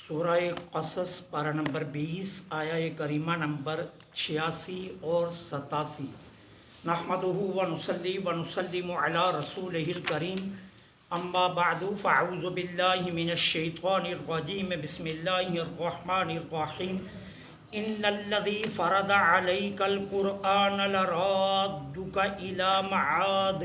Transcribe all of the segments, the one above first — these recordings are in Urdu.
سورہ قصص پارہ نمبر 20 آیہ کریمہ نمبر 86 اور 87۔ نحمدہ ونصلی ونسلم علی رسولہ الکریم، اما بعد فاعوذ باللہ من الشیطان الرجیم، بسم اللہ الرحمن الرحیم۔ ان الذی فرض علیک القرآن لرادک الی معاد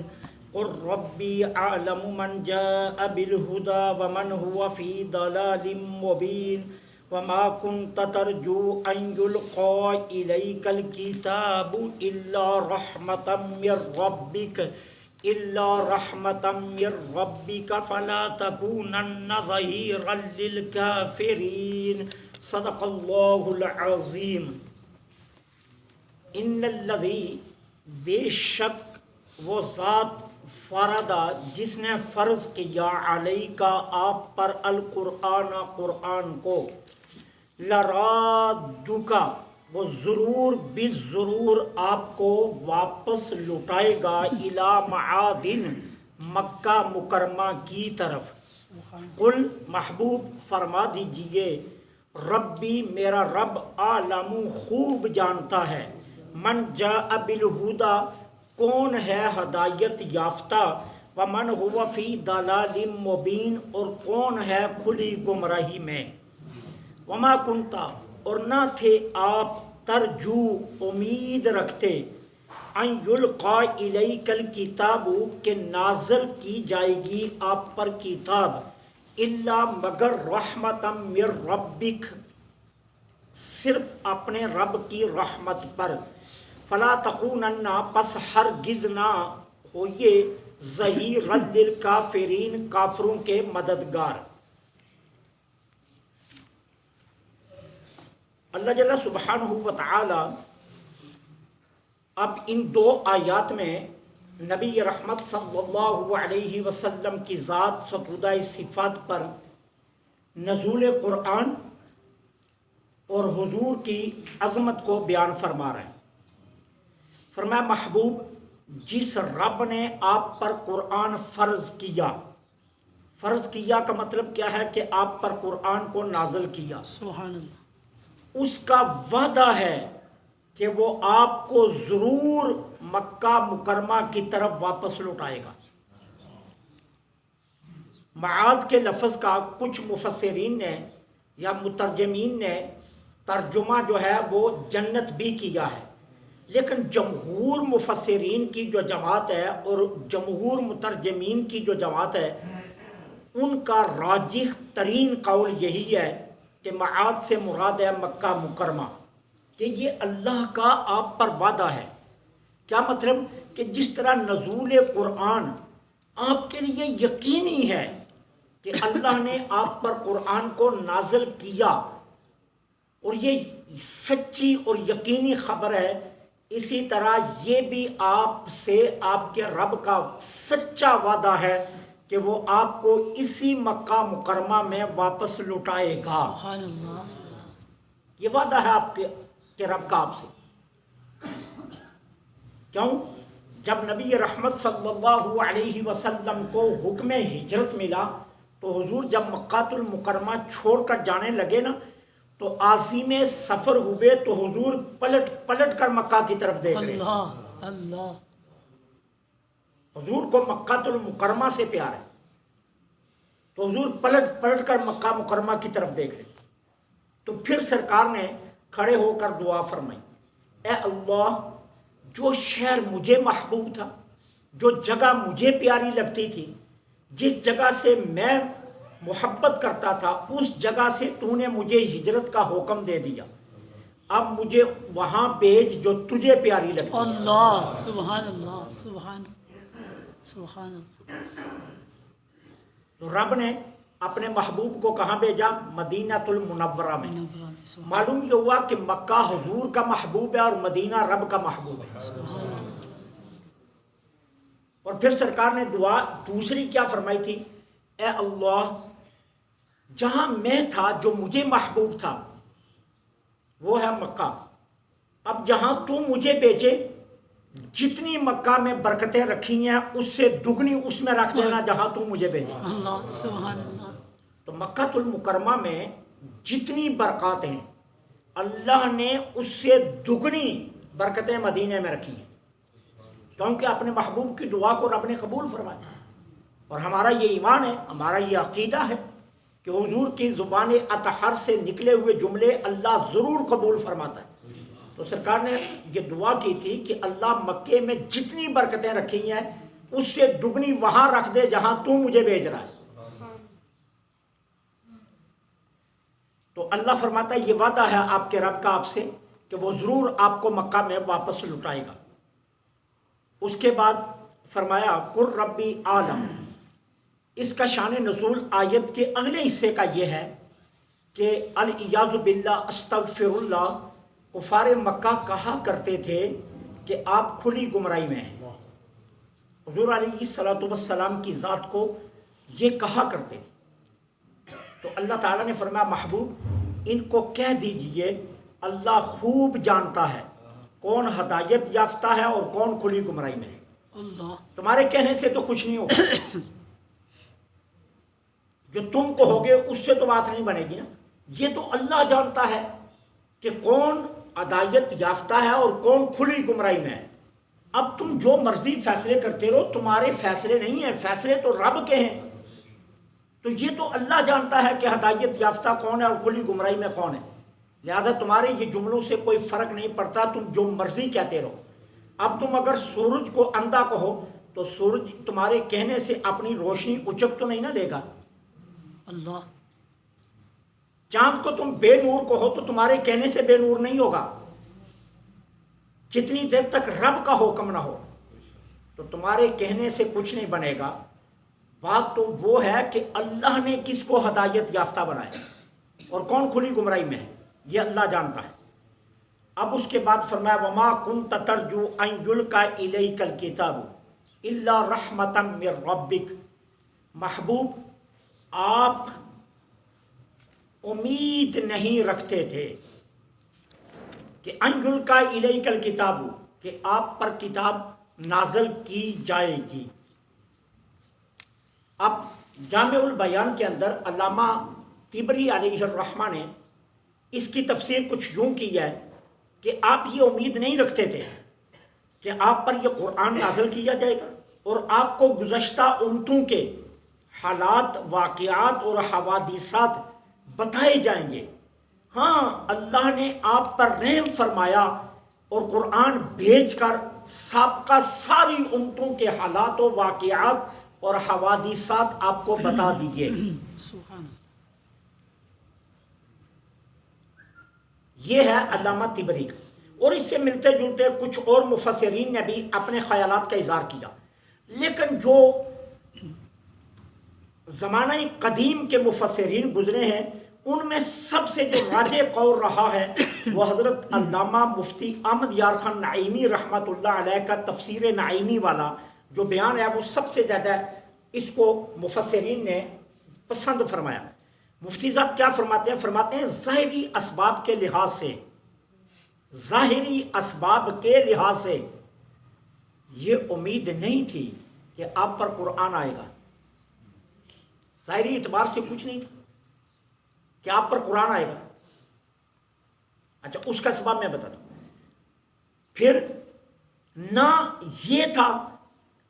قل ربی اعلم من جاء بالہدی ومن هو فی ضلال مبین وما كنت ترجو ان يلقى الیک الکتاب الا رحمة من ربک فلا تکونن ظہیرا للکافرین۔ صدق اللہ العظیم۔ ان الذی، بے شک وہ ذات، فردا جس نے فرض کیا، علیکا آپ پر، القرآن قرآن کو، لرادکا وہ ضرور بالضرور آپ کو واپس لٹائے گا، الی معادن مکہ مکرمہ کی طرف۔ قل محبوب فرما دیجئے، ربی میرا رب، عالم خوب جانتا ہے، من جاء بالہدی کون ہے ہدایت یافتہ، ومن هو فی ضلال مبین اور کون ہے کھلی گمراہی میں۔ وما کنتا اور نہ تھے آپ، ترجو امید رکھتے، ان یلقا الیک الکتاب کہ نازل کی جائے گی آپ پر کتاب، الا مگر رحمتا من ربک صرف اپنے رب کی رحمت پر، فلا تکونن پس ہرگز نہ ہوئے، ظہیرا للکافرین کافروں کے مددگار۔ اللہ جل سبحانہ و تعالی اب ان دو آیات میں نبی رحمت صلی اللہ علیہ وسلم کی ذات ستودہ صفات پر نزول قرآن اور حضور کی عظمت کو بیان فرما رہے ہیں۔ فرمایا محبوب، جس رب نے آپ پر قرآن فرض کیا، فرض کیا کا مطلب کیا ہے کہ آپ پر قرآن کو نازل کیا، سبحان اللہ، اس کا وعدہ ہے کہ وہ آپ کو ضرور مکہ مکرمہ کی طرف واپس لوٹائے گا۔ معاد کے لفظ کا کچھ مفسرین نے یا مترجمین نے ترجمہ جو ہے وہ جنت بھی کیا ہے، لیکن جمہور مفسرین کی جو جماعت ہے اور جمہور مترجمین کی جو جماعت ہے، ان کا راجح ترین قول یہی ہے کہ معاد سے مراد ہے مکہ مکرمہ، کہ یہ اللہ کا آپ پر وعدہ ہے۔ کیا مطلب؟ کہ جس طرح نزول قرآن آپ کے لیے یقینی ہے کہ اللہ نے آپ پر قرآن کو نازل کیا، اور یہ سچی اور یقینی خبر ہے، اسی طرح یہ بھی آپ سے آپ کے رب کا سچا وعدہ ہے کہ وہ آپ کو اسی مکہ مکرمہ میں واپس لٹائے گا۔ سبحان اللہ، یہ وعدہ ہے آپ کے رب کا آپ سے۔ کیوں؟ جب نبی رحمت صلی اللہ علیہ وسلم کو حکم ہجرت ملا تو حضور جب مکہ المکرمہ چھوڑ کر جانے لگے نا، تو عازم سفر ہوئے تو حضور پلٹ کر مکہ کی طرف دیکھ رہے۔ اللہ اللہ، حضور کو مکہ المکرمہ سے پیار ہے، تو حضور پلٹ کر مکہ مکرمہ کی طرف دیکھ رہے۔ تو پھر سرکار نے کھڑے ہو کر دعا فرمائی، اے اللہ، جو شہر مجھے محبوب تھا، جو جگہ مجھے پیاری لگتی تھی، جس جگہ سے میں محبت کرتا تھا، اس جگہ سے تو نے مجھے ہجرت کا حکم دے دیا، اب مجھے وہاں بھیج جو تجھے پیاری لگتی ہے۔ اللہ، سبحان اللہ، سبحان سبحان اللہ، تو رب نے اپنے محبوب کو کہاں بھیجا؟ مدینہ المنورہ میں۔ سبحان معلوم یہ ہوا کہ مکہ حضور کا محبوب ہے اور مدینہ رب کا محبوب ہے۔ اللہ، اور پھر سرکار نے دعا دوسری کیا فرمائی تھی؟ اے اللہ، جہاں میں تھا، جو مجھے محبوب تھا، وہ ہے مکہ، اب جہاں تو مجھے بھیجے، جتنی مکہ میں برکتیں رکھی ہیں اس سے دگنی اس میں رکھ دینا جہاں تو مجھے بھیجے۔ اللہ، سبحان اللہ، تو مکہ المکرمہ میں جتنی برکات ہیں اللہ نے اس سے دگنی برکتیں مدینے میں رکھی ہیں، کیونکہ اپنے محبوب کی دعا کو رب نے قبول فرمایا۔ اور ہمارا یہ ایمان ہے، ہمارا یہ عقیدہ ہے کہ حضور کی زبان اطہر سے نکلے ہوئے جملے اللہ ضرور قبول فرماتا ہے۔ تو سرکار نے یہ دعا کی تھی کہ اللہ مکے میں جتنی برکتیں رکھی ہیں اس سے دگنی وہاں رکھ دے جہاں تو مجھے بھیج رہا ہے۔ تو اللہ فرماتا ہے یہ وعدہ ہے آپ کے رب کا آپ سے کہ وہ ضرور آپ کو مکہ میں واپس لٹائے گا۔ اس کے بعد فرمایا قُل ربی عالم۔ اس کا شان نزول آیت کے اگلے حصے کا یہ ہے کہ الیاذ باللہ استغفر اللہ، کفار مکہ کہا کرتے تھے کہ آپ کھلی گمراہی میں ہیں۔ حضور علیہ الصلوۃ والسلام کی ذات کو یہ کہا کرتے تھے۔ تو اللہ تعالیٰ نے فرمایا محبوب ان کو کہہ دیجئے اللہ خوب جانتا ہے کون ہدایت یافتہ ہے اور کون کھلی گمراہی میں ہے۔ اللہ تمہارے کہنے سے تو کچھ نہیں ہوگا، جو تم کہوگے اس سے تو بات نہیں بنے گی نا۔ یہ تو اللہ جانتا ہے کہ کون ہدایت یافتہ ہے اور کون کھلی گمراہی میں ہے۔ اب تم جو مرضی فیصلے کرتے رہو، تمہارے فیصلے نہیں ہیں، فیصلے تو رب کے ہیں۔ تو یہ تو اللہ جانتا ہے کہ ہدایت یافتہ کون ہے اور کھلی گمراہی میں کون ہے، لہٰذا تمہارے یہ جملوں سے کوئی فرق نہیں پڑتا، تم جو مرضی کہتے رہو۔ اب تم اگر سورج کو اندھا کہو تو سورج تمہارے کہنے سے اپنی روشنی اچک تو نہیں نہ دے گا۔ اللہ چاند کو تم بے نور کہو تو تمہارے کہنے سے بے نور نہیں ہوگا، جتنی دیر تک رب کا حکم نہ ہو تو تمہارے کہنے سے کچھ نہیں بنے گا۔ بات تو وہ ہے کہ اللہ نے کس کو ہدایت یافتہ بنایا اور کون کھلی گمراہی میں ہے، یہ اللہ جانتا ہے۔ اب اس کے بعد فرمایا وما کنت ترجو ان یلقی الیک الکتاب الا رحمتا من ربک۔ محبوب آپ امید نہیں رکھتے تھے کہ ان یلقی الیک الکتاب، کہ آپ پر کتاب نازل کی جائے گی۔ اب جامع البیان کے اندر علامہ طبری علیہ الرحمہ نے اس کی تفسیر کچھ یوں کی ہے کہ آپ یہ امید نہیں رکھتے تھے کہ آپ پر یہ قرآن نازل کیا جائے گا اور آپ کو گزشتہ امتوں کے حالات، واقعات اور حوادثات بتائے جائیں گے۔ ہاں اللہ نے آپ پر رحم فرمایا اور قرآن بھیج کر سابقہ ساری امتوں کے حالات و واقعات اور حوادثات آپ کو بتا دیے۔ سبحان اللہ۔ یہ ہے علامہ طبری کا، اور اس سے ملتے جلتے کچھ اور مفسرین نے بھی اپنے خیالات کا اظہار کیا، لیکن جو زمانہ قدیم کے مفسرین گزرے ہیں ان میں سب سے جو راجح قول رہا ہے وہ حضرت علامہ مفتی احمد یار خان نعیمی رحمۃ اللہ علیہ کا تفسیر نعیمی والا جو بیان ہے وہ سب سے زیادہ اس کو مفسرین نے پسند فرمایا۔ مفتی صاحب کیا فرماتے ہیں؟ فرماتے ہیں ظاہری اسباب کے لحاظ سے، ظاہری اسباب کے لحاظ سے یہ امید نہیں تھی کہ آپ پر قرآن آئے گا۔ ظاہری اعتبار سے کچھ نہیں تھا کہ آپ پر قرآن آئے گا۔ اچھا اس کا سبب میں بتا دوں۔ پھر نہ یہ تھا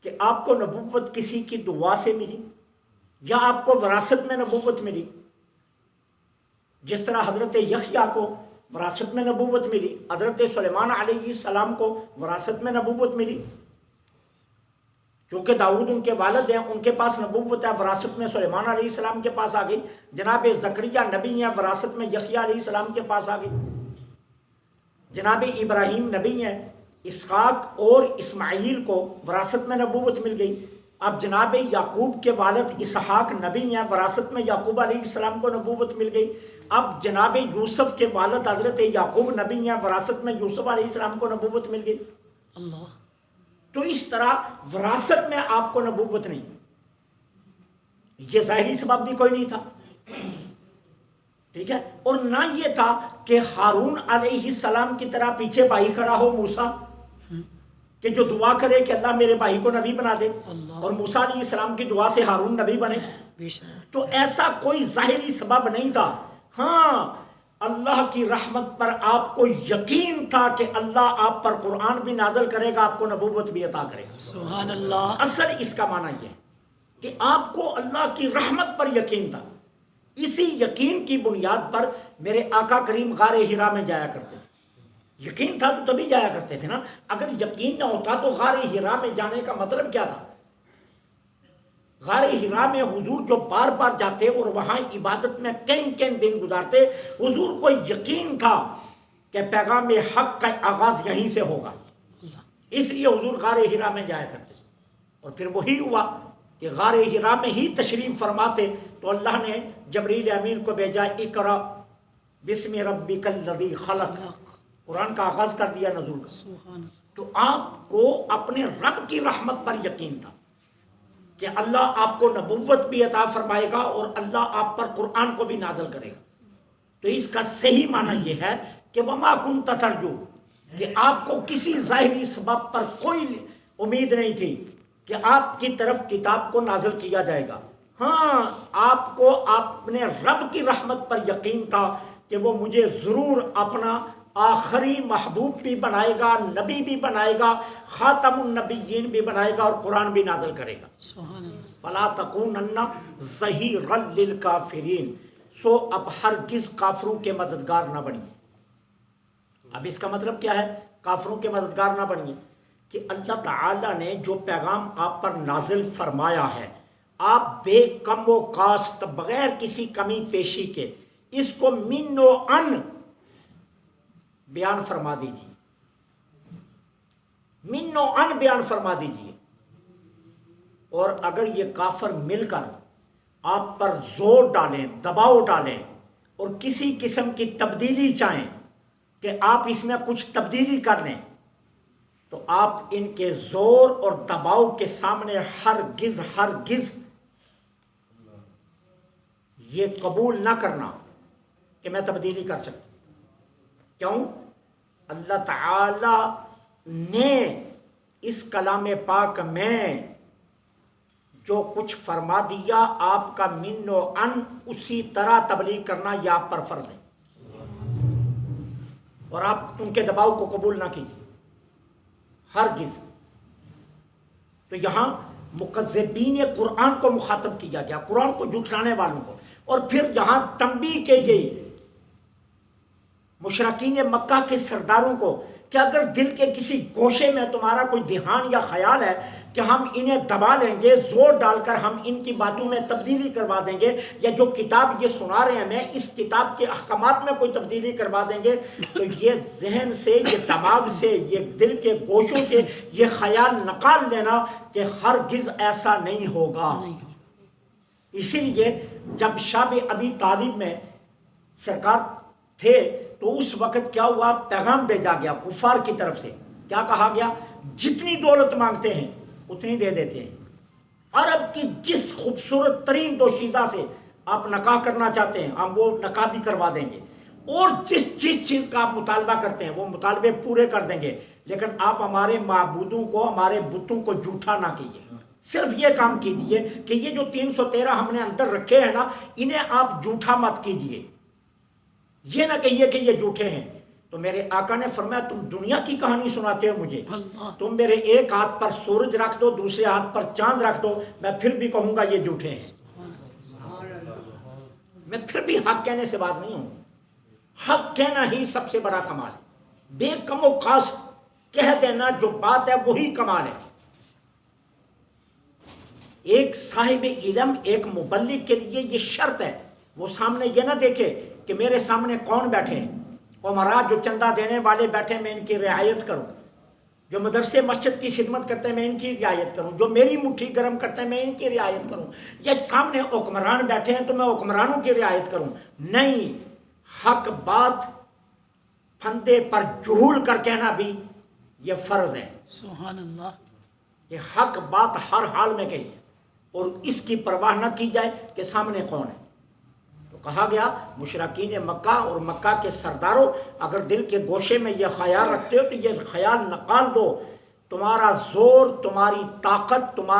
کہ آپ کو نبوت کسی کی دعا سے ملی یا آپ کو وراثت میں نبوت ملی، جس طرح حضرت یحییٰ کو وراثت میں نبوت ملی، حضرت سلیمان علیہ السلام کو وراثت میں نبوت ملی، کیونکہ داؤد ان کے والد ہیں، ان کے پاس نبوت ہے، وراثت میں سلیمان علیہ السلام کے پاس آ گئی۔ جناب زکریا نبی ہیں، وراثت میں یحییٰ علیہ السلام کے پاس آ گئی۔ جناب ابراہیم نبی ہیں، اسحاق اور اسماعیل کو وراثت میں نبوت مل گئی۔ اب جناب یعقوب کے والد اسحاق نبی ہیں، وراثت میں یعقوب علیہ السلام کو نبوت مل گئی۔ اب جناب یوسف کے والد حضرت یعقوب نبی ہیں، وراثت میں یوسف علیہ السلام کو نبوت مل گئی۔ اللہ تو اس طرح وراثت میں آپ کو نبوت نہیں، یہ ظاہری سبب بھی کوئی نہیں تھا، ٹھیک ہے۔ اور نہ یہ تھا کہ ہارون علیہ السلام کی طرح پیچھے بھائی کھڑا ہو موسیٰ، کہ جو دعا کرے کہ اللہ میرے بھائی کو نبی بنا دے، اور موسیٰ علیہ السلام کی دعا سے ہارون نبی بنے۔ تو ایسا کوئی ظاہری سبب نہیں تھا ہاں اللہ کی رحمت پر آپ کو یقین تھا کہ اللہ آپ پر قرآن بھی نازل کرے گا، آپ کو نبوت بھی عطا کرے گا۔ سبحان اللہ۔ اصل اس کا معنی یہ ہے کہ آپ کو اللہ کی رحمت پر یقین تھا، اسی یقین کی بنیاد پر میرے آقا کریم غار حرا میں جایا کرتے تھے۔ یقین تھا تو تبھی جایا کرتے تھے نا، اگر یقین نہ ہوتا تو غار حرا میں جانے کا مطلب کیا تھا؟ غار حرا میں حضور جو بار بار جاتے اور وہاں عبادت میں کئی کئی دن گزارتے، حضور کو یقین تھا کہ پیغام حق کا آغاز یہیں سے ہوگا، اس لیے حضور غار حرا میں جایا کرتے۔ اور پھر وہی ہوا کہ غار حرا میں ہی تشریف فرماتے تو اللہ نے جبریل امین کو بھیجا، اقرا بسم ربک الذی خلق، قرآن کا آغاز کر دیا نزول کا۔ سبحان اللہ۔ تو آپ کو اپنے رب کی رحمت پر یقین تھا کہ اللہ آپ کو نبوت بھی عطا فرمائے گا اور اللہ آپ پر قرآن کو بھی نازل کرے گا۔ تو اس کا صحیح معنی یہ ہے کہ وما کنت ترجو، کہ آپ کو کسی ظاہری سبب پر کوئی امید نہیں تھی کہ آپ کی طرف کتاب کو نازل کیا جائے گا۔ ہاں آپ کو اپنے رب کی رحمت پر یقین تھا کہ وہ مجھے ضرور اپنا آخری محبوب بھی بنائے گا، نبی بھی بنائے گا، خاتم النبیین بھی بنائے گا اور قرآن بھی نازل کرے گا۔ سبحان اللہ۔ فلا تکونن ظہیرا للکافرین، سو اب ہرگز کافروں کے مددگار نہ بنیے۔ اب اس کا مطلب کیا ہے کافروں کے مددگار نہ بنیے؟ کہ اللہ تعالیٰ نے جو پیغام آپ پر نازل فرمایا ہے، آپ بے کم و کاست بغیر کسی کمی پیشی کے اس کو من و ان بیان فرما دیجیے، من و ان بیان فرما دیجیے۔ اور اگر یہ کافر مل کر آپ پر زور ڈالیں، دباؤ ڈالیں اور کسی قسم کی تبدیلی چاہیں کہ آپ اس میں کچھ تبدیلی کر لیں، تو آپ ان کے زور اور دباؤ کے سامنے ہرگز یہ قبول نہ کرنا کہ میں تبدیلی کر سکتا۔ کیوں؟ اللہ تعالی نے اس کلام پاک میں جو کچھ فرما دیا، آپ کا من و ان اسی طرح تبلیغ کرنا یہ آپ پر فرض ہے، اور آپ ان کے دباؤ کو قبول نہ کیجیے ہرگز۔ تو یہاں مکذبین قرآن کو مخاطب کیا گیا، قرآن کو جھٹلانے والوں کو، اور پھر یہاں تنبیہ کی گئی مشرکین مکہ کے سرداروں کو کہ اگر دل کے کسی گوشے میں تمہارا کوئی دھیان یا خیال ہے کہ ہم انہیں دبا لیں گے، زور ڈال کر ہم ان کی باتوں میں تبدیلی کروا دیں گے، یا جو کتاب یہ سنا رہے ہیں ہمیں اس کتاب کے احکامات میں کوئی تبدیلی کروا دیں گے، تو یہ ذہن سے، یہ دماغ سے، یہ دل کے گوشوں سے یہ خیال نکال لینا کہ ہرگز ایسا نہیں ہوگا۔ اسی لیے جب شاب ابی طالب میں سرکار تھے تو اس وقت کیا ہوا، پیغام بھیجا گیا کفار کی طرف سے، کیا کہا گیا؟ جتنی دولت مانگتے ہیں اتنی دے دیتے ہیں، عرب کی جس خوبصورت ترین دوشیزہ سے آپ نکاح کرنا چاہتے ہیں ہم وہ نکاح بھی کروا دیں گے، اور جس چیز کا آپ مطالبہ کرتے ہیں وہ مطالبے پورے کر دیں گے، لیکن آپ ہمارے معبودوں کو، ہمارے بتوں کو جھوٹا نہ کیجیے، صرف یہ کام کیجیے کہ یہ جو 313 ہم نے اندر رکھے ہیں نا، انہیں آپ جھوٹا مت کیجیے، یہ نہ کہیے کہ یہ جھوٹے ہیں۔ تو میرے آقا نے فرمایا تم دنیا کی کہانی سناتے ہو مجھے، تم میرے ایک ہاتھ پر سورج رکھ دو، دوسرے ہاتھ پر چاند رکھ دو، میں پھر بھی کہوں گا یہ جھوٹے ہیں، میں پھر بھی حق کہنے سے باز نہیں ہوں۔ حق کہنا ہی سب سے بڑا کمال ہے، بے کم و کاست کہہ دینا جو بات ہے وہی کمال ہے۔ ایک صاحب علم، ایک مبلغ کے لیے یہ شرط ہے، وہ سامنے یہ نہ دیکھے کہ میرے سامنے کون بیٹھے ہیں، عمرا جو چندہ دینے والے بیٹھے میں ان کی رعایت کروں، جو مدرسے مسجد کی خدمت کرتے ہیں میں ان کی رعایت کروں، جو میری مٹھی گرم کرتے ہیں میں ان کی رعایت کروں، یا سامنے حکمران بیٹھے ہیں تو میں حکمرانوں کی رعایت کروں۔ نہیں، حق بات پھندے پر جھول کر کہنا بھی یہ فرض ہے سبحان اللہ۔ کہ حق بات ہر حال میں کہی اور اس کی پرواہ نہ کی جائے کہ سامنے کون ہے۔ تو کہا گیا مشرکین مکہ اور مکہ کے سرداروں، اگر دل کے گوشے میں یہ خیال رکھتے ہو تو یہ خیال نکال دو، تمہارا زور، تمہاری طاقت، تمہارا